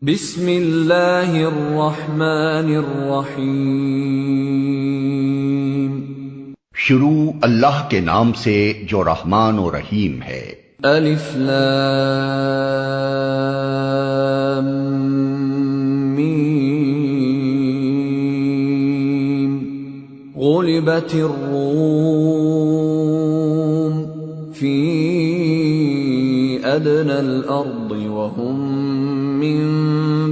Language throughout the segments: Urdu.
بسم اللہ الرحمن الرحیم۔ شروع اللہ کے نام سے جو رحمان و رحیم ہے۔ الف لام میم۔ غلبت الروم فی ادنى الارض وهم من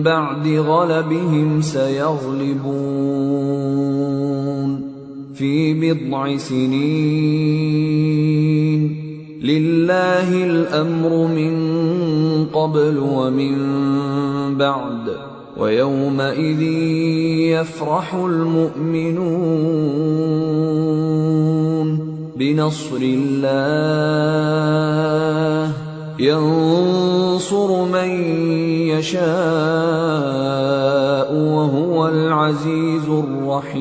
بعد غلبهم سيغلبون في بضع سنين لله الأمر من قبل ومن بعد ويومئذ يفرح المؤمنون بنصر الله ينصر من يشاء وهو العزيز الرحيم۔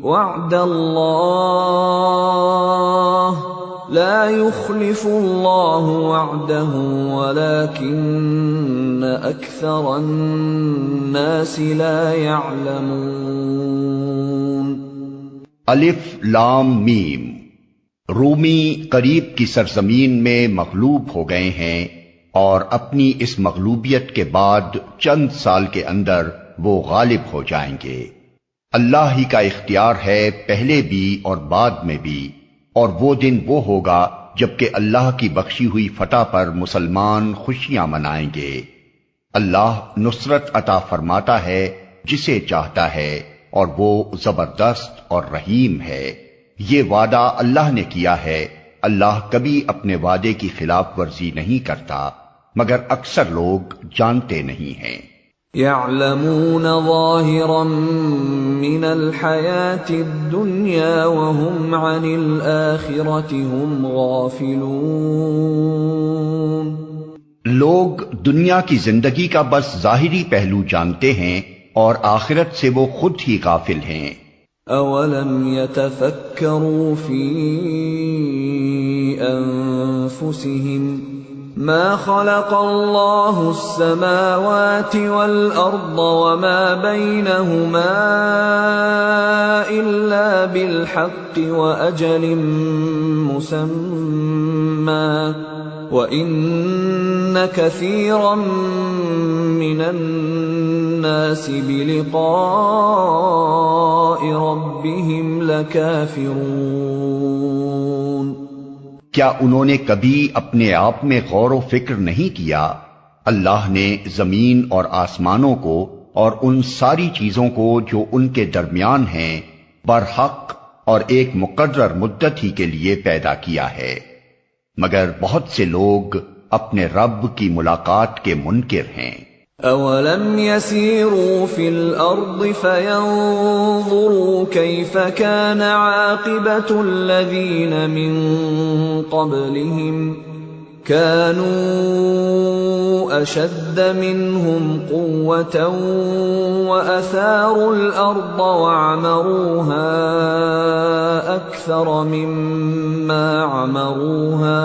وعد الله لا يخلف الله وعده ولكن أكثر الناس لا يعلمون۔ الف لام میم۔ رومی قریب کی سرزمین میں مغلوب ہو گئے ہیں اور اپنی اس مغلوبیت کے بعد چند سال کے اندر وہ غالب ہو جائیں گے۔ اللہ ہی کا اختیار ہے پہلے بھی اور بعد میں بھی، اور وہ دن وہ ہوگا جبکہ اللہ کی بخشی ہوئی فتح پر مسلمان خوشیاں منائیں گے۔ اللہ نصرت عطا فرماتا ہے جسے چاہتا ہے اور وہ زبردست اور رحیم ہے۔ یہ وعدہ اللہ نے کیا ہے، اللہ کبھی اپنے وعدے کی خلاف ورزی نہیں کرتا، مگر اکثر لوگ جانتے نہیں ہیں۔ يعلمون ظاهرا من الحياة الدنيا وهم عن الآخرة هم غافلون۔ لوگ دنیا کی زندگی کا بس ظاہری پہلو جانتے ہیں اور آخرت سے وہ خود ہی غافل ہیں۔ اولم يتفكروا في انفسهم ما خلق الله السماوات والارض وما بينهما الا بالحق واجل مسمى وَإِنَّ كَثِيرًا مِّنَ النَّاسِ بِلِقَاءِ رَبِّهِمْ لَكَافِرُونَ۔ کیا انہوں نے کبھی اپنے آپ میں غور و فکر نہیں کیا؟ اللہ نے زمین اور آسمانوں کو اور ان ساری چیزوں کو جو ان کے درمیان ہیں برحق اور ایک مقرر مدت ہی کے لیے پیدا کیا ہے، مگر بہت سے لوگ اپنے رب کی ملاقات کے منکر ہیں۔ اولم يسيروا في الارض فينظروا كيف كان عاقبة الذين من قبلهم كانوا اشد منهم قوة واثاروا الارض وعمروها اكثر مما عمروها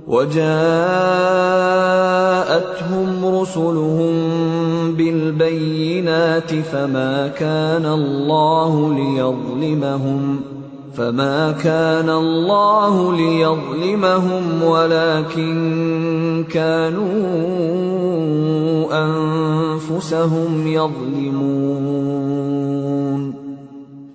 وجاءتهم رسلهم بالبينات فما كان الله ليظلمهم ولكن كانوا أنفسهم يظلمون۔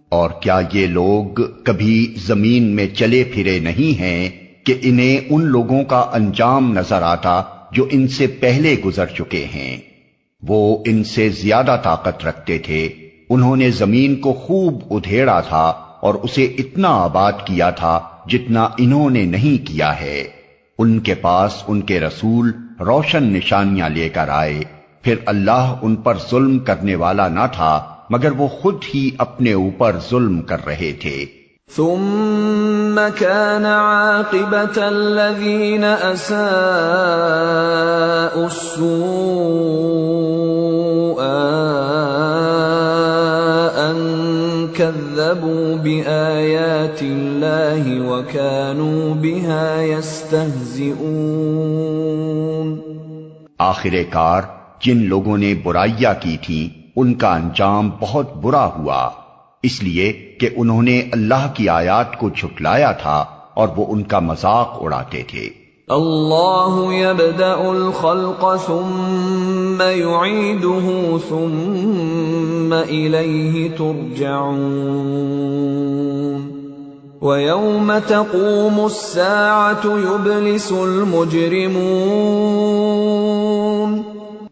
اور کیا یہ لوگ کبھی زمین میں چلے پھرے نہیں ہیں کہ انہیں ان لوگوں کا انجام نظر آتا جو ان سے پہلے گزر چکے ہیں؟ وہ ان سے زیادہ طاقت رکھتے تھے، انہوں نے زمین کو خوب ادھیڑا تھا اور اسے اتنا آباد کیا تھا جتنا انہوں نے نہیں کیا ہے۔ ان کے پاس ان کے رسول روشن نشانیاں لے کر آئے، پھر اللہ ان پر ظلم کرنے والا نہ تھا مگر وہ خود ہی اپنے اوپر ظلم کر رہے تھے۔ ثم كان عاقبة الذين أساءوا السوء أن كذبوا بآيات الله وكانوا بها يستهزئون۔ آخر کار جن لوگوں نے برائیاں کی تھیں ان کا انجام بہت برا ہوا، اس لیے کہ انہوں نے اللہ کی آیات کو جھٹلایا تھا اور وہ ان کا مذاق اڑاتے تھے۔ اللہ یبدأ الخلق ثم یعیدہ ثم الیہ ترجعون ویوم تقوم الساعة یبلس المجرمون۔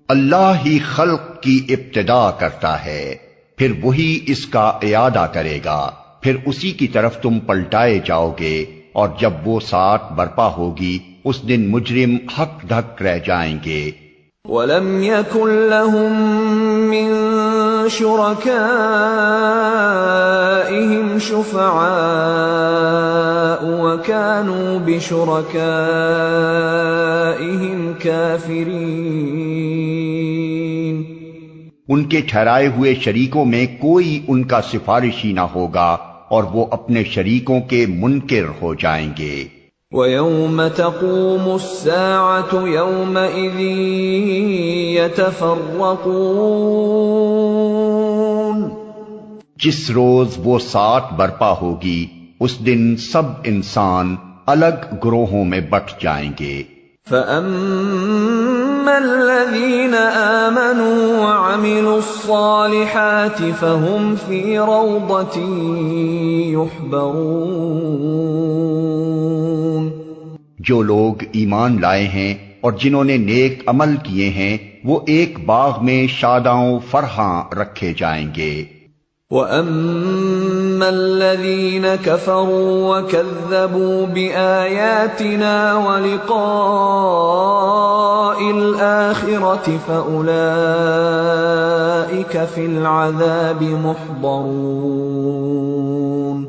اللہ ہی خلق کی ابتدا کرتا ہے، پھر وہی اس کا اعادہ کرے گا، پھر اسی کی طرف تم پلٹائے جاؤ گے، اور جب وہ ساعت برپا ہوگی اس دن مجرم ہک دھک رہ جائیں گے۔ وَلَمْ يَكُنْ لَهُم مِّن شُرَكَائِهِمْ شُفَعَاءُ وَكَانُوا بِشُرَكَائِهِمْ كَافِرِينَ۔ ان کے ٹھہرائے ہوئے شریکوں میں کوئی ان کا سفارشی نہ ہوگا اور وہ اپنے شریکوں کے منکر ہو جائیں گے۔ وَيَوْمَ تَقُومُ السَّاعَةُ يَوْمَئِذٍ يَتَفَرَّقُونَ۔ جس روز وہ ساعت برپا ہوگی اس دن سب انسان الگ گروہوں میں بٹ جائیں گے۔ فَأَمَّا الَّذِينَ آمَنُوا وَعَمِلُوا الصَّالِحَاتِ فَهُمْ فِي رَوْضَةٍ يُحْبَرُونَ۔ جو لوگ ایمان لائے ہیں اور جنہوں نے نیک عمل کیے ہیں وہ ایک باغ میں شاداں فرحاں رکھے جائیں گے۔ وَأَمَّا الَّذِينَ كَفَرُوا وَكَذَّبُوا بِآيَاتِنَا وَلِقَاءِ الْآخِرَةِ فَأُولَئِكَ فِي الْعَذَابِ مُحْضَرُونَ۔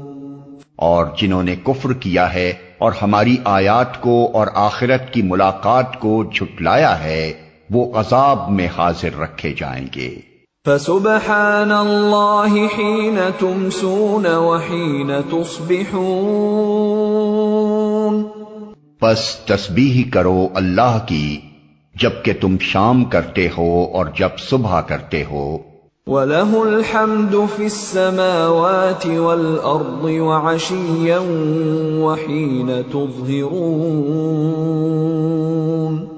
اور جنہوں نے کفر کیا ہے اور ہماری آیات کو اور آخرت کی ملاقات کو جھٹلایا ہے وہ عذاب میں حاضر رکھے جائیں گے۔ فَسُبْحَانَ اللَّهِ حِينَ تُمْسُونَ وَحِينَ تُصْبِحُونَ۔ پس تسبیح کرو اللہ کی جب کہ تم شام کرتے ہو اور جب صبح کرتے ہو۔ وَلَهُ الْحَمْدُ فِي السَّمَاوَاتِ وَالْأَرْضِ وَعَشِيًّا وَحِينَ تُظْهِرُونَ۔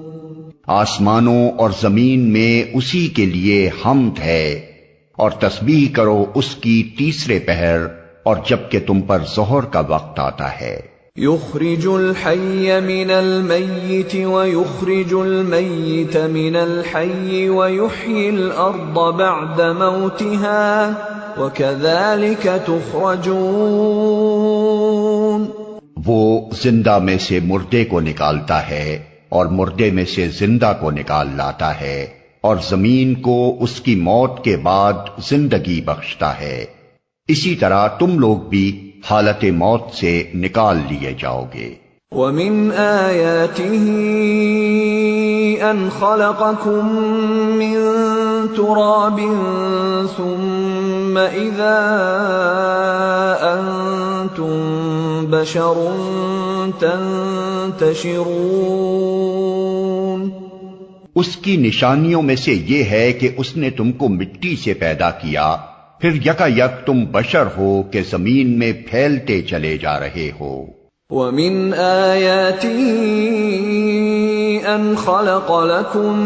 آسمانوں اور زمین میں اسی کے لیے حمد ہے، اور تسبیح کرو اس کی تیسرے پہر اور جب کہ تم پر ظہر کا وقت آتا ہے۔ يخرج الحي من الميت ويخرج الميت من الحي ويحيي الأرض بعد موتها وكذلك تخرجون۔ وہ زندہ میں سے مردے کو نکالتا ہے اور مردے میں سے زندہ کو نکال لاتا ہے، اور زمین کو اس کی موت کے بعد زندگی بخشتا ہے، اسی طرح تم لوگ بھی حالت موت سے نکال لیے جاؤ گے۔ وَمِنْ آيَاتِهِ أَنْ خَلَقَكُم مِّن تُرَابٍ ثُمَّ إِذَا أَنْتُمْ بَشَرٌ تَنْتَشِرُونَ۔ اس کی نشانیوں میں سے یہ ہے کہ اس نے تم کو مٹی سے پیدا کیا، پھر یکا یک تم بشر ہو کہ زمین میں پھیلتے چلے جا رہے ہو۔ وَمِنْ آيَاتِهِ أَنْ خَلَقَ لَكُم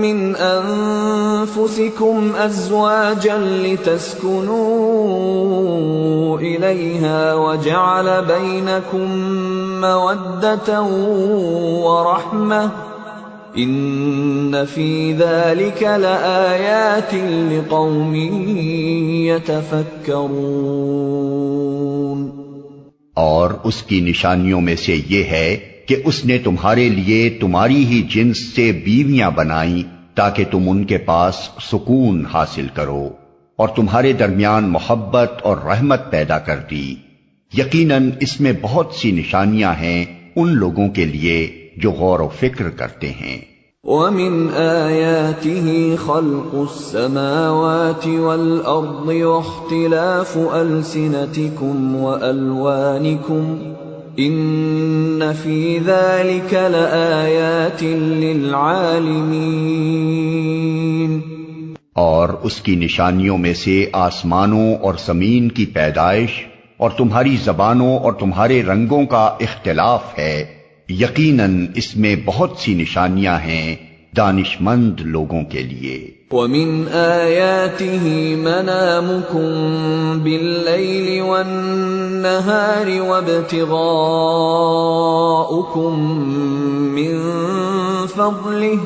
مِّنْ أَنفُسِكُمْ أَزْوَاجًا لِتَسْكُنُوا إِلَيْهَا وَجَعَلَ بَيْنَكُم مَّوَدَّةً وَرَحْمَةً إِنَّ فِي ذَلِكَ لَآيَاتٍ لِقَوْمٍ يَتَفَكَّرُونَ۔ اور اس کی نشانیوں میں سے یہ ہے کہ اس نے تمہارے لیے تمہاری ہی جنس سے بیویاں بنائیں تاکہ تم ان کے پاس سکون حاصل کرو، اور تمہارے درمیان محبت اور رحمت پیدا کر دی۔ یقیناً اس میں بہت سی نشانیاں ہیں ان لوگوں کے لیے جو غور و فکر کرتے ہیں۔ وَمِنْ آيَاتِهِ خَلْقُ السَّمَاوَاتِ وَالْأَرْضِ وَاخْتِلَافُ أَلْسِنَتِكُمْ وَأَلْوَانِكُمْ إِنَّ فِي ذَلِكَ لَآيَاتٍ لِلْعَالِمِينَ۔ اور اس کی نشانیوں میں سے آسمانوں اور زمین کی پیدائش اور تمہاری زبانوں اور تمہارے رنگوں کا اختلاف ہے، یقیناً اس میں بہت سی نشانیاں ہیں دانشمند لوگوں کے لیے۔ وَمِنْ آيَاتِهِ مَنَامُكُمْ بِاللَّيْلِ وَالنَّهَارِ وَابْتِغَاؤُكُمْ مِنْ فَضْلِهِ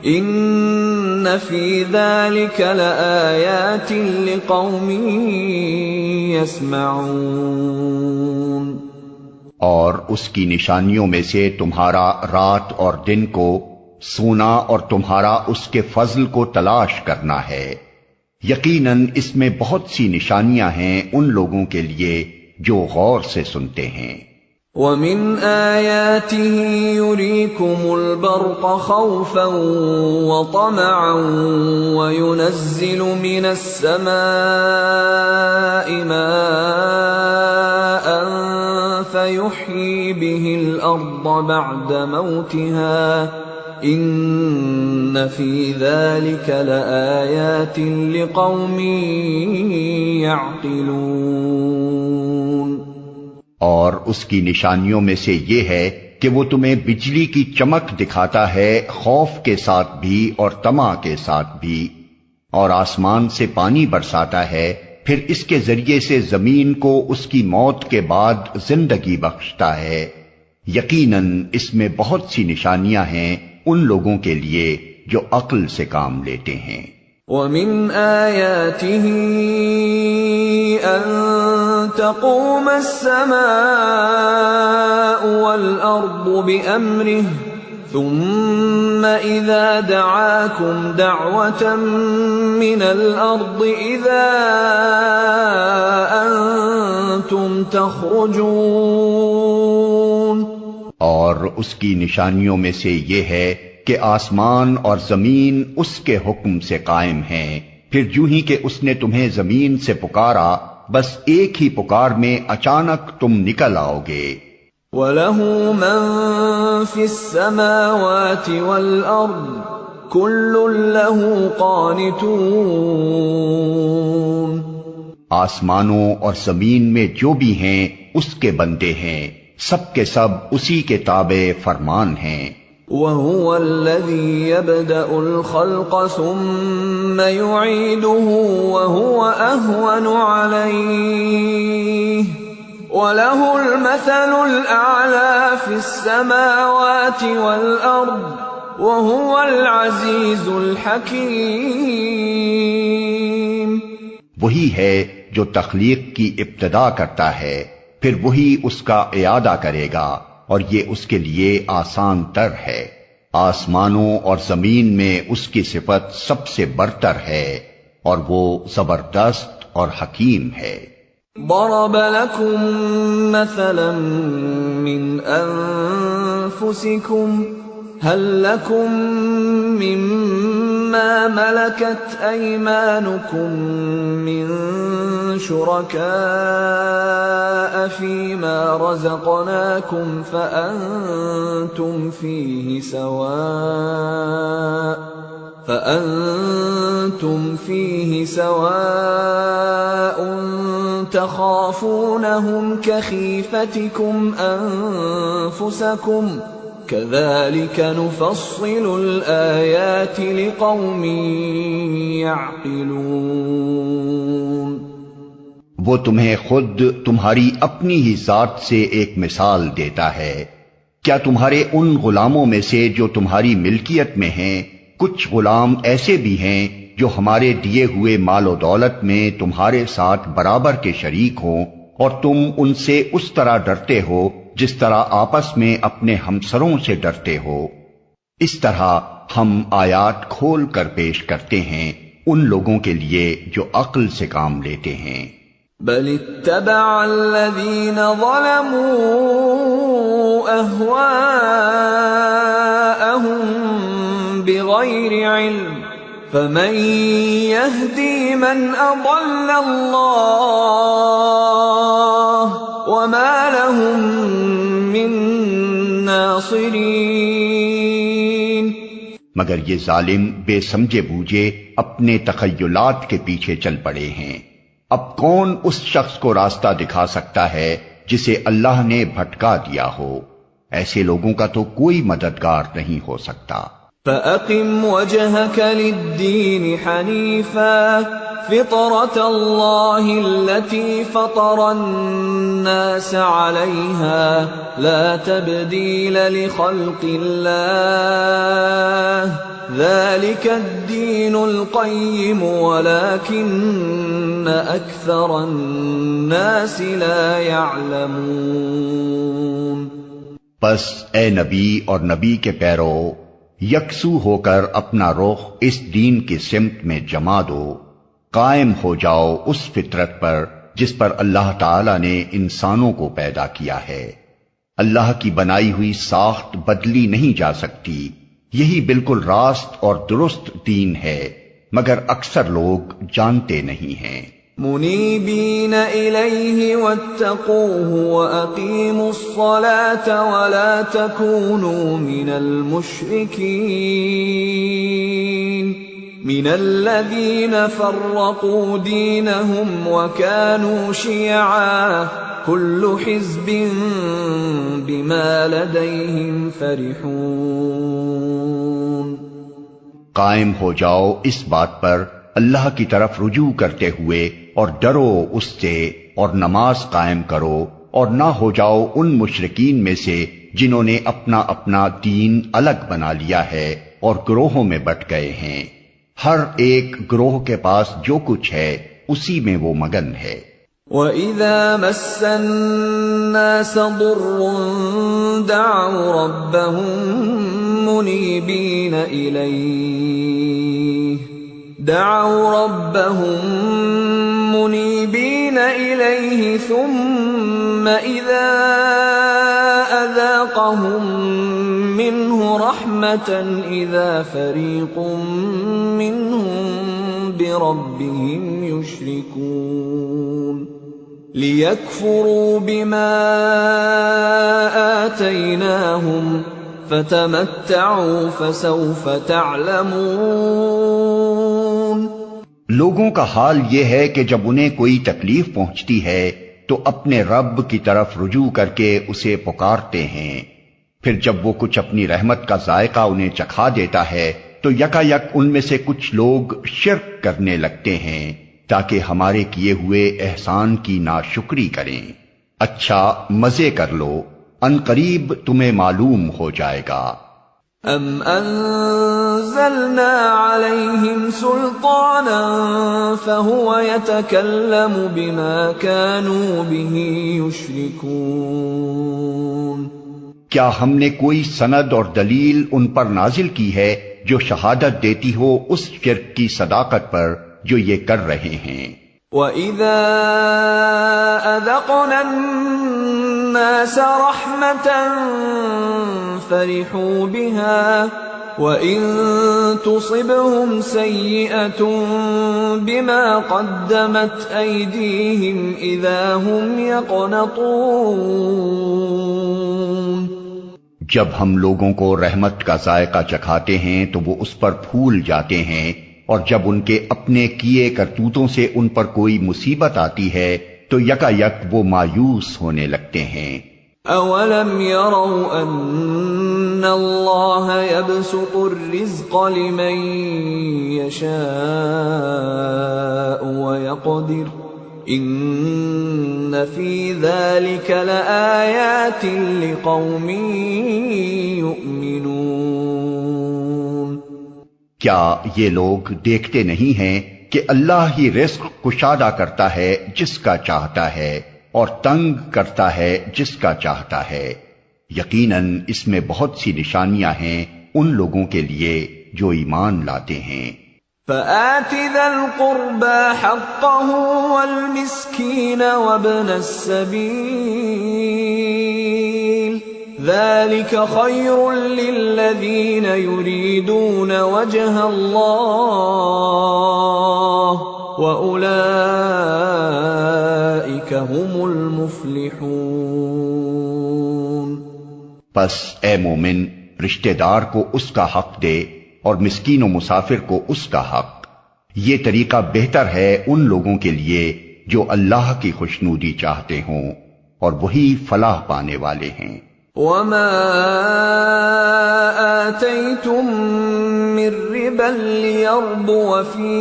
إِنَّ فِي ذَلِكَ لَآيَاتٍ لِقَوْمٍ يَسْمَعُونَ۔ اور اس کی نشانیوں میں سے تمہارا رات اور دن کو سونا اور تمہارا اس کے فضل کو تلاش کرنا ہے، یقیناً اس میں بہت سی نشانیاں ہیں ان لوگوں کے لیے جو غور سے سنتے ہیں۔ وَمِنْ آيَاتِهِ يُرِيكُمُ الْبَرْقَ خَوْفًا وَطَمَعًا وَيُنَزِّلُ مِنَ السَّمَاءِ مَاءً فَيُحْيِي بِهِ الْأَرْضَ بَعْدَ مَوْتِهَا إِنَّ فِي ذَلِكَ لَآيَاتٍ لِقَوْمٍ يَعْقِلُونَ۔ اور اس کی نشانیوں میں سے یہ ہے کہ وہ تمہیں بجلی کی چمک دکھاتا ہے خوف کے ساتھ بھی اور طمع کے ساتھ بھی، اور آسمان سے پانی برساتا ہے، پھر اس کے ذریعے سے زمین کو اس کی موت کے بعد زندگی بخشتا ہے، یقیناً اس میں بہت سی نشانیاں ہیں ان لوگوں کے لیے جو عقل سے کام لیتے ہیں۔ وَمِنْ آيَاتِهِ أَن تَقُومَ السَّمَاءُ وَالْأَرْضُ بِأَمْرِهِ ثُمَّ إِذَا دَعَاكُمْ دَعْوَةً مِّنَ الْأَرْضِ إِذَا أَنْتُمْ تَخْرُجُونَ۔ اور اس کی نشانیوں میں سے یہ ہے کہ آسمان اور زمین اس کے حکم سے قائم ہیں، پھر جو ہی کہ اس نے تمہیں زمین سے پکارا بس ایک ہی پکار میں اچانک تم نکل آؤ گے۔ وَلَهُ مَن فِي السَّمَاوَاتِ وَالْأَرْضِ كُلٌّ لَّهُ قَانِتُونَ۔ آسمانوں اور زمین میں جو بھی ہیں اس کے بندے ہیں، سب کے سب اسی کے تابع فرمان ہیں۔ وَهُوَ الَّذِي يَبْدَأُ الْخَلْقَ ثُمَّ يُعِيدُهُ وَهُوَ أَهْوَنُ عَلَيْهِ وَلَهُ الْمَثَلُ الْأَعْلَى فِي السَّمَاوَاتِ وَالْأَرْضِ وَهُوَ الْعَزِيزُ الْحَكِيمُ۔ وہی ہے جو تخلیق کی ابتدا کرتا ہے، پھر وہی اس کا اعادہ کرے گا، اور یہ اس کے لیے آسان تر ہے۔ آسمانوں اور زمین میں اس کی صفت سب سے برتر ہے، اور وہ زبردست اور حکیم ہے۔ ضرب لكم مثلا من أنفسكم هل لكم مما ملكت أيمانكم من شركاء فيما رزقناكم فأنتم فيه سواء تخافونهم كخيفتكم أنفسكم كذلك نفصل الآيات لقوم يعقلون۔ وہ تمہیں خود تمہاری اپنی ہی ذات سے ایک مثال دیتا ہے۔ کیا تمہارے ان غلاموں میں سے جو تمہاری ملکیت میں ہیں کچھ غلام ایسے بھی ہیں جو ہمارے دیے ہوئے مال و دولت میں تمہارے ساتھ برابر کے شریک ہوں، اور تم ان سے اس طرح ڈرتے ہو جس طرح آپس میں اپنے ہمسروں سے ڈرتے ہو؟ اس طرح ہم آیات کھول کر پیش کرتے ہیں ان لوگوں کے لیے جو عقل سے کام لیتے ہیں۔ بل اتبع الذين ظلموا أهواءهم بغير علم فمن يهدي من أضل الله وما لهم من ناصرين۔ مگر یہ ظالم بے سمجھے بوجھے اپنے تخیلات کے پیچھے چل پڑے ہیں۔ اب کون اس شخص کو راستہ دکھا سکتا ہے جسے اللہ نے بھٹکا دیا ہو؟ ایسے لوگوں کا تو کوئی مددگار نہیں ہو سکتا۔ فَأَقِمْ وَجْهَكَ لِلدِّينِ حَنِيفًا فِطْرَةَ اللَّهِ الَّتِي فَطَرَ النَّاسَ عَلَيْهَا لَا تَبْدِيلَ لِخَلْقِ اللَّهِ ذَلِكَ الدِّينُ الْقَيِّمُ وَلَكِنَّ أَكْثَرَ النَّاسِ لَا يَعْلَمُونَ۔ بس اے نبی اور نبی کے پیرو، یکسو ہو کر اپنا رخ اس دین کی سمت میں جما دو، قائم ہو جاؤ اس فطرت پر جس پر اللہ تعالی نے انسانوں کو پیدا کیا ہے۔ اللہ کی بنائی ہوئی ساخت بدلی نہیں جا سکتی، یہی بالکل راست اور درست دین ہے، مگر اکثر لوگ جانتے نہیں ہیں۔ منیبین الیہ واتقوہ واقیموا الصلاة ولا تکونوا من المشرکین من الذین فرقوا دینہم وکانوا شیعا کل حزب بما لدیہم فرحون۔ قائم ہو جاؤ اس بات پر اللہ کی طرف رجوع کرتے ہوئے اور ڈرو اس سے، اور نماز قائم کرو، اور نہ ہو جاؤ ان مشرکین میں سے جنہوں نے اپنا اپنا دین الگ بنا لیا ہے اور گروہوں میں بٹ گئے ہیں۔ ہر ایک گروہ کے پاس جو کچھ ہے اسی میں وہ مگن ہے۔ وَإِذَا مَسَّ النَّاسَ ضُرٌّ دَعَوْا رَبَّهُم منيبين إليه ثم إذا أذاقهم منه رحمة إذا فريق منهم بربهم يشركون ليكفروا بما آتيناهم فتمتعوا فسوف تعلمون۔ لوگوں کا حال یہ ہے کہ جب انہیں کوئی تکلیف پہنچتی ہے تو اپنے رب کی طرف رجوع کر کے اسے پکارتے ہیں، پھر جب وہ کچھ اپنی رحمت کا ذائقہ انہیں چکھا دیتا ہے تو یکا یک ان میں سے کچھ لوگ شرک کرنے لگتے ہیں تاکہ ہمارے کیے ہوئے احسان کی ناشکری کریں۔ اچھا مزے کر لو، ان قریب تمہیں معلوم ہو جائے گا۔ ام انزلنا علیہم سلطانا فہو یتکلم بما كانوا به یشرکون۔ کیا ہم نے کوئی سند اور دلیل ان پر نازل کی ہے جو شہادت دیتی ہو اس شرک کی صداقت پر جو یہ کر رہے ہیں؟ وَإِذَا أَذَقْنَا النَّاسَ رَحْمَةً فَرِحُوا بِهَا وَإِن تُصِبْهُمْ سَيِّئَةٌ بِمَا قَدَّمَتْ أَيْدِيهِمْ إِذَا هُمْ يَقْنَطُونَ۔ جب ہم لوگوں کو رحمت کا ذائقہ چکھاتے ہیں تو وہ اس پر پھول جاتے ہیں، اور جب ان کے اپنے کیے کرتوتوں سے ان پر کوئی مصیبت آتی ہے تو یکا یک وہ مایوس ہونے لگتے ہیں۔ اولم يروا ان اللہ يبسط الرزق لمن يشاء ويقدر ان فی ذلك لآیات لقوم یؤمنون۔ کیا یہ لوگ دیکھتے نہیں ہیں کہ اللہ ہی رزق کشادہ کرتا ہے جس کا چاہتا ہے اور تنگ کرتا ہے جس کا چاہتا ہے؟ یقیناً اس میں بہت سی نشانیاں ہیں ان لوگوں کے لیے جو ایمان لاتے ہیں۔ فآت ذا القربى حقه والمسكين وابن السبيل ذلك خير للذين يريدون وجه الله وأولئك هم المفلحون۔ پس اے مومن، رشتہ دار کو اس کا حق دے اور مسکین و مسافر کو اس کا حق۔ یہ طریقہ بہتر ہے ان لوگوں کے لیے جو اللہ کی خوشنودی چاہتے ہوں، اور وہی فلاح پانے والے ہیں۔ وما آتيتم من ربا ليربو في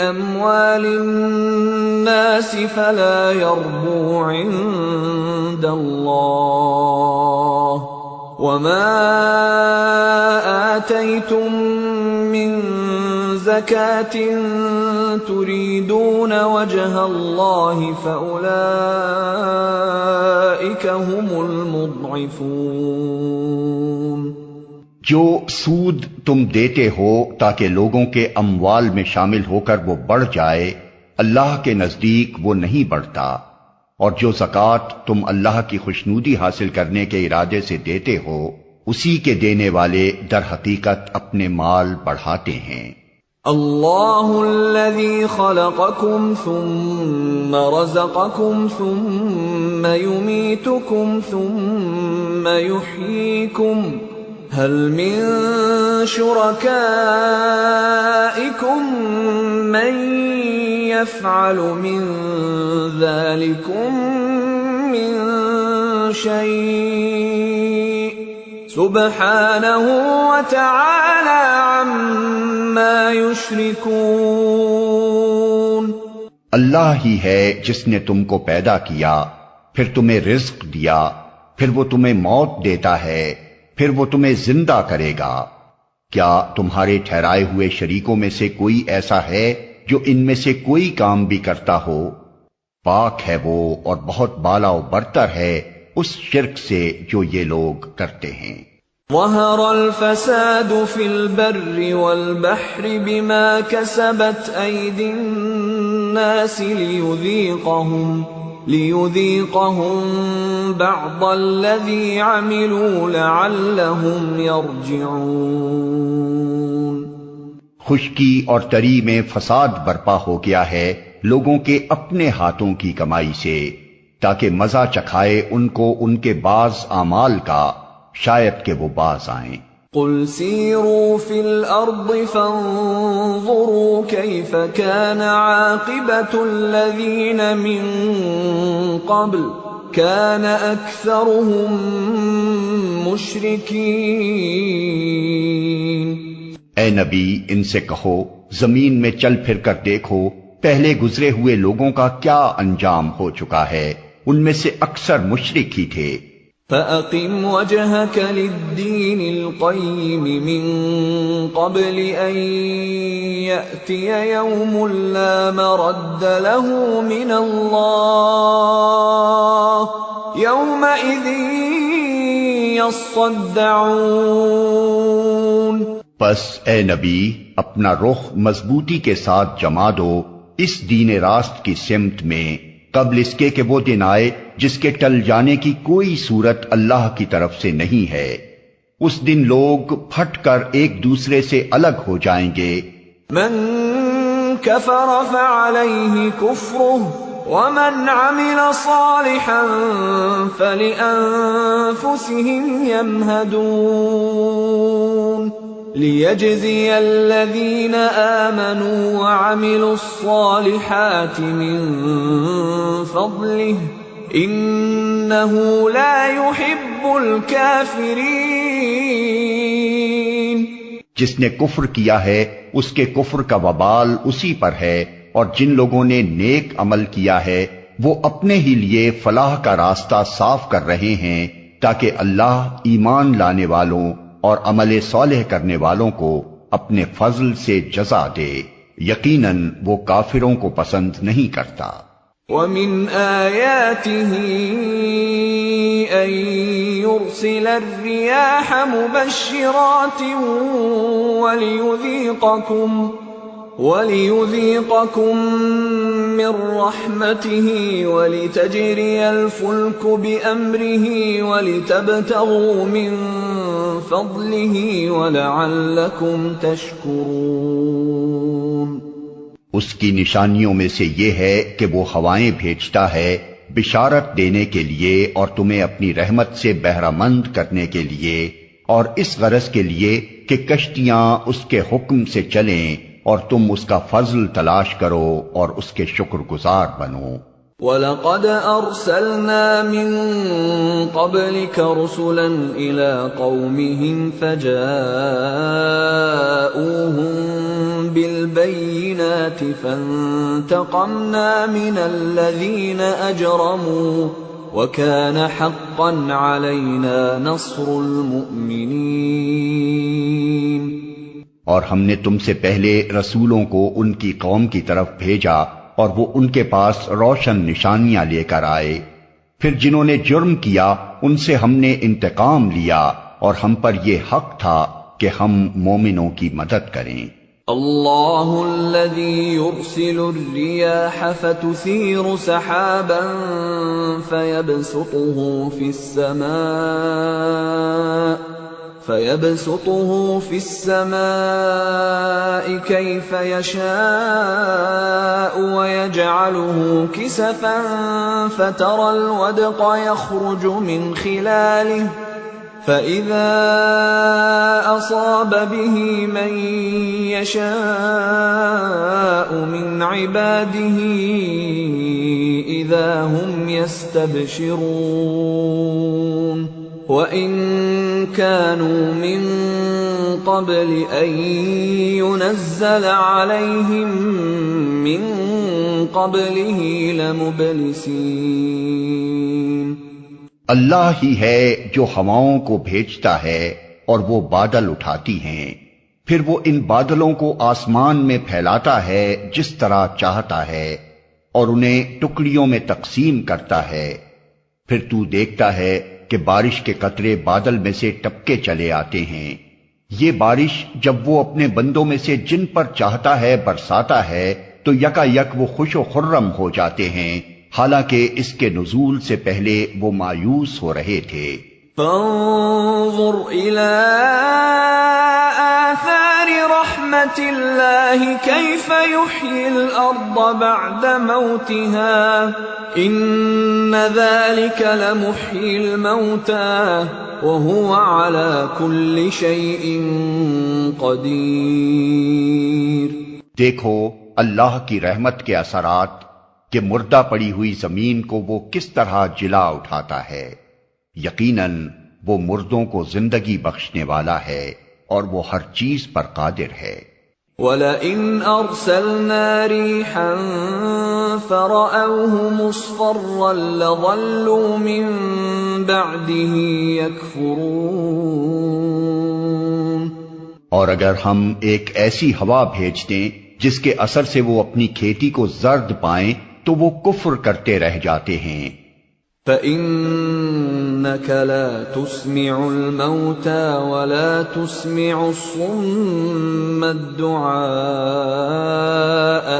أموال الناس فلا يربو عند الله وما آتيتم من زكاة تريدون وجه الله فأولئك هم المضعفون۔ جو سود تم دیتے ہو تاکہ لوگوں کے اموال میں شامل ہو کر وہ بڑھ جائے، اللہ کے نزدیک وہ نہیں بڑھتا، اور جو زکوٰۃ تم اللہ کی خوشنودی حاصل کرنے کے ارادے سے دیتے ہو، اسی کے دینے والے در حقیقت اپنے مال بڑھاتے ہیں۔ اللہ الذی خلقکم ثم رزقکم ثم یمیتکم ثم یحییکم هل من شرکائکم من يفعل من ذلكم من شيء سبحانه وتعالى عما يشركون۔ اللہ ہی ہے جس نے تم کو پیدا کیا، پھر تمہیں رزق دیا، پھر وہ تمہیں موت دیتا ہے، پھر وہ تمہیں زندہ کرے گا۔ کیا تمہارے ٹھہرائے ہوئے شریکوں میں سے کوئی ایسا ہے جو ان میں سے کوئی کام بھی کرتا ہو؟ پاک ہے وہ اور بہت بالا و برتر ہے اس شرک سے جو یہ لوگ کرتے ہیں۔ ظہر الفساد فی البر والبحر بما کسبت ایدی الناس لیذیقہم بعض الذی عملوا لعلہم یرجعون۔ خشکی اور تری میں فساد برپا ہو گیا ہے لوگوں کے اپنے ہاتھوں کی کمائی سے، تاکہ مزہ چکھائے ان کو ان کے بعض اعمال کا، شاید کہ وہ باز آئیں۔ قل سیروا فی الارض فانظروا کیف کان عاقبۃ الذین من قبل کان اکثرهم مشرکین۔ اے نبی، ان سے کہو زمین میں چل پھر کر دیکھو پہلے گزرے ہوئے لوگوں کا کیا انجام ہو چکا ہے، ان میں سے اکثر مشرک ہی تھے۔ فَأَقِمْ وَجْهَكَ لِلدِّينِ الْقَيِّمِ مِنْ قَبْلِ أَنْ يَأْتِيَ يَوْمٌ لَا مَرَدَّ لَهُ مِنَ اللَّهِ يَوْمَئِذٍ يَصَّدَّعُونَ۔ پس اے نبی، اپنا رخ مضبوطی کے ساتھ جما دو اس دین راست کی سمت میں، قبل اس کے کہ وہ دن آئے جس کے ٹل جانے کی کوئی صورت اللہ کی طرف سے نہیں ہے۔ اس دن لوگ پھٹ کر ایک دوسرے سے الگ ہو جائیں گے۔ من کفر فعلیہ کفرہ ومن عمل صالحا فلأنفسهم يمہدون لیجزی الذین آمنوا وعملوا الصالحات من فضلہ انہ لا يحب الکافرین۔ جس نے کفر کیا ہے اس کے کفر کا وبال اسی پر ہے، اور جن لوگوں نے نیک عمل کیا ہے وہ اپنے ہی لیے فلاح کا راستہ صاف کر رہے ہیں، تاکہ اللہ ایمان لانے والوں اور عمل صالح کرنے والوں کو اپنے فضل سے جزا دے۔ یقیناً وہ کافروں کو پسند نہیں کرتا۔ وَمِنْ آيَاتِهِ أَن يُرْسِلَ الرِّيَاحَ مُبَشِّرَاتٍ وَلِيُذِيقَكُم مِّن رَّحْمَتِهِ وَلِتَجْرِيَ الْفُلْكُ بِأَمْرِهِ وَلِتَبْتَغُوا مِن فَضْلِهِ وَلَعَلَّكُمْ تَشْكُرُونَ۔ اس کی نشانیوں میں سے یہ ہے کہ وہ ہوائیں بھیجتا ہے بشارت دینے کے لیے اور تمہیں اپنی رحمت سے بہرہ مند کرنے کے لیے، اور اس غرض کے لیے کہ کشتیاں اس کے حکم سے چلیں اور تم اس کا فضل تلاش کرو اور اس کے شکر گزار بنو۔ وَلَقَدْ أَرْسَلْنَا مِن قَبْلِكَ رُسُلًا إِلَىٰ قَوْمِهِمْ فَجَاءُوهُم بِالْبَيِّنَاتِ فَانتَقَمْنَا مِنَ الَّذِينَ أَجْرَمُوا وَكَانَ حَقًّا عَلَيْنَا نَصْرُ الْمُؤْمِنِينَ۔ اور ہم نے تم سے پہلے رسولوں کو ان کی قوم کی طرف بھیجا اور وہ ان کے پاس روشن نشانیاں لے کر آئے، پھر جنہوں نے جرم کیا ان سے ہم نے انتقام لیا اور ہم پر یہ حق تھا کہ ہم مومنوں کی مدد کریں۔ اللہ الذی یرسل الریاح فتثیر سحابا فيبسطه في السماء كيف يشاء ويجعله كسفا فترى الودق يخرج من خلاله فإذا أصاب به من يشاء من عباده إذا هم يستبشرون وَإِن كَانُوا مِن قَبْلِ أَن يُنَزَّلَ عَلَيْهِم مِّن قَبْلِهِ لَمُبْلِسِينَ۔ اللہ ہی ہے جو ہواؤں کو بھیجتا ہے اور وہ بادل اٹھاتی ہیں، پھر وہ ان بادلوں کو آسمان میں پھیلاتا ہے جس طرح چاہتا ہے اور انہیں ٹکڑیوں میں تقسیم کرتا ہے، پھر تو دیکھتا ہے کہ بارش کے قطرے بادل میں سے ٹپکے چلے آتے ہیں۔ یہ بارش جب وہ اپنے بندوں میں سے جن پر چاہتا ہے برساتا ہے تو یکا یک وہ خوش و خرم ہو جاتے ہیں، حالانکہ اس کے نزول سے پہلے وہ مایوس ہو رہے تھے۔ فانظر إلى آثار رحمة الله كيف يحيي الأرض بعد موتها إن ذلك لمحيي الموتى وهو على كل شيء قدير۔ دیکھو اللہ کی رحمت کے اثرات کہ مردہ پڑی ہوئی زمین کو وہ کس طرح جلا اٹھاتا ہے، یقیناً وہ مردوں کو زندگی بخشنے والا ہے اور وہ ہر چیز پر قادر ہے۔ وَلَئِنْ أَرْسَلْنَا رِيحًا فَرَأَوْهُ مُصْفَرًّا لَظَلُّوا مِن بَعْدِهِ يَكْفُرُونَ۔ اور اگر ہم ایک ایسی ہوا بھیج دیں جس کے اثر سے وہ اپنی کھیتی کو زرد پائیں تو وہ کفر کرتے رہ جاتے ہیں۔ فَإِنَّكَ لَا تُسْمِعُ الْمَوْتَى وَلَا تُسْمِعُ الصُّمَّ الدُّعَاءَ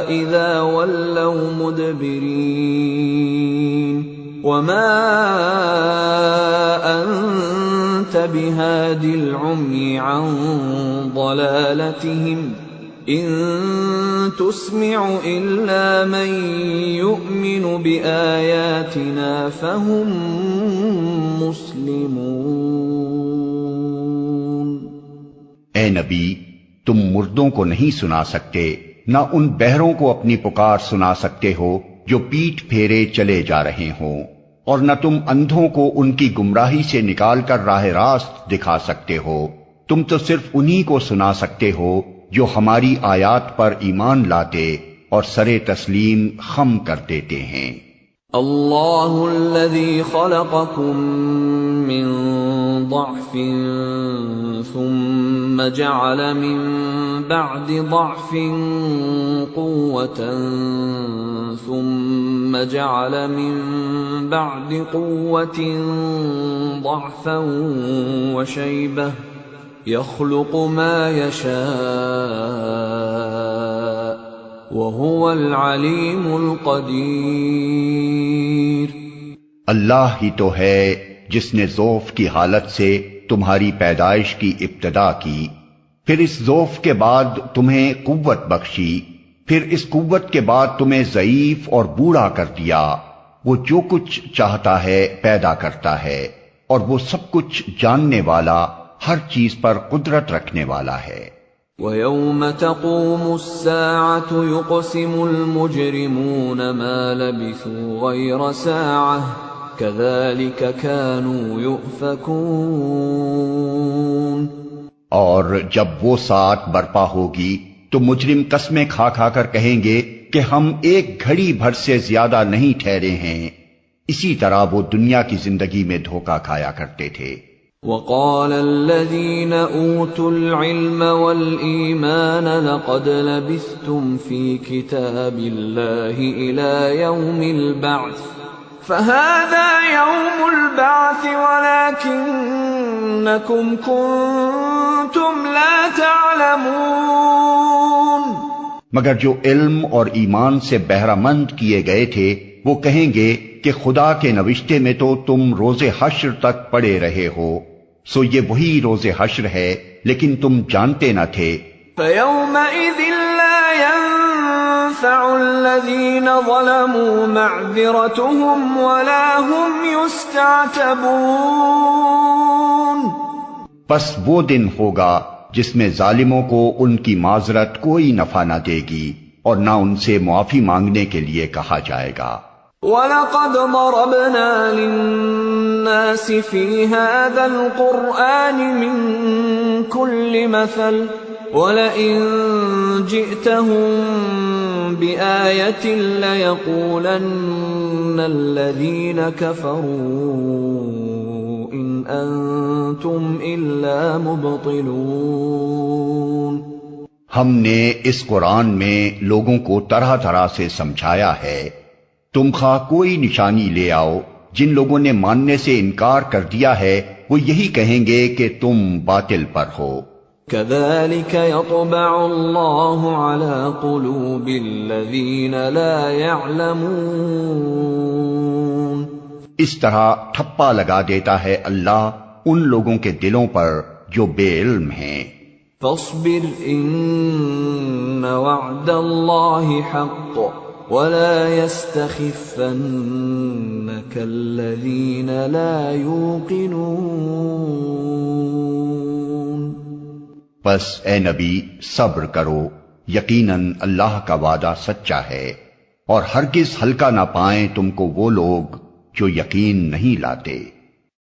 إِذَا وَلَّوْا مُدْبِرِينَ وَمَا أَنْتَ بِهَادِ الْعُمْيِ عَنْ ضَلَالَتِهِمْ إِن تُسْمِعُ إِلَّا مَن يُؤْمِنُ بِآيَاتِنَا فَهُم مُسْلِمُونَ۔ اے نبی، تم مردوں کو نہیں سنا سکتے، نہ ان بہروں کو اپنی پکار سنا سکتے ہو جو پیٹھ پھیرے چلے جا رہے ہوں، اور نہ تم اندھوں کو ان کی گمراہی سے نکال کر راہ راست دکھا سکتے ہو، تم تو صرف انہی کو سنا سکتے ہو جو ہماری آیات پر ایمان لاتے اور سرے تسلیم خم کر دیتے ہیں۔ اللہ الذی خلقکم من ضعف ثم جعل من بعد ضعف قوة ثم جعل من بعد قوة ضعفا وشیبة يخلق ما يشاء وهو العليم القدير. اللہ ہی تو ہے جس نے ضعف کی حالت سے تمہاری پیدائش کی ابتدا کی، پھر اس ضعف کے بعد تمہیں قوت بخشی، پھر اس قوت کے بعد تمہیں ضعیف اور بوڑھا کر دیا. وہ جو کچھ چاہتا ہے پیدا کرتا ہے، اور وہ سب کچھ جاننے والا، ہر چیز پر قدرت رکھنے والا ہے. وَيَوْمَ تَقُومُ السَّاعَةُ يُقْسِمُ الْمُجْرِمُونَ مَا لَبِثُوا غَيْرَ سَاعَةٍ كَذَلِكَ كَانُوا يُؤْفَكُونَ. اور جب وہ ساعت برپا ہوگی تو مجرم قسمیں کھا کھا کر کہیں گے کہ ہم ایک گھڑی بھر سے زیادہ نہیں ٹھہرے ہیں. اسی طرح وہ دنیا کی زندگی میں دھوکہ کھایا کرتے تھے. وَقَالَ الَّذِينَ أُوتُوا الْعِلْمَ وَالْإِيمَانَ لَقَدْ لَبِثْتُمْ فِي كِتَابِ اللَّهِ إِلَى يَوْمِ الْبَعْثِ فَهَذَا يَوْمُ الْبَعْثِ وَلَكِنَّكُمْ كُنتُمْ لَا تَعْلَمُونَ. مگر جو علم اور ایمان سے بہرہ مند کیے گئے تھے وہ کہیں گے کہ خدا کے نوشتے میں تو تم روز حشر تک پڑے رہے ہو، سو یہ وہی روز حشر ہے لیکن تم جانتے نہ تھے. فَيَوْمَئِذٍ لَا يَنفَعُ الَّذِينَ ظَلَمُوا مَعْذِرَتُهُمْ وَلَا هُمْ يُسْتَعْتَبُونَ. پس وہ دن ہوگا جس میں ظالموں کو ان کی معذرت کوئی نفع نہ دے گی اور نہ ان سے معافی مانگنے کے لیے کہا جائے گا. وَلَقَدْ ضَرَبْنَا لِلنَّاسِ فِي هَذَا الْقُرْآنِ مِنْ كُلِّ مَثَلٍ وَلَئِنْ جِئْتَهُمْ بِآيَةٍ لَيَقُولَنَّ الَّذِينَ كَفَرُوا إِنْ أَنْتُمْ إِلَّا مُبْطِلُونَ. ہم نے اس قرآن میں لوگوں کو طرح طرح سے سمجھایا ہے، تم خواہ کوئی نشانی لے آؤ، جن لوگوں نے ماننے سے انکار کر دیا ہے وہ یہی کہیں گے کہ تم باطل پر ہو. كَذَلِكَ يَطْبَعُ اللَّهُ عَلَى قُلُوبِ الَّذِينَ لَا يَعْلَمُونَ. اس طرح ٹھپا لگا دیتا ہے اللہ ان لوگوں کے دلوں پر جو بے علم ہیں. فَاصْبِرْ إِنَّ وَعْدَ اللَّهِ حَقٌّ وَلَا يَسْتَخِفَّنَّكَ الَّذِينَ لَا يُوقِنُونَ. بس اے نبی صبر کرو، یقیناً اللہ کا وعدہ سچا ہے، اور ہرگز ہلکا نہ پائیں تم کو وہ لوگ جو یقین نہیں لاتے.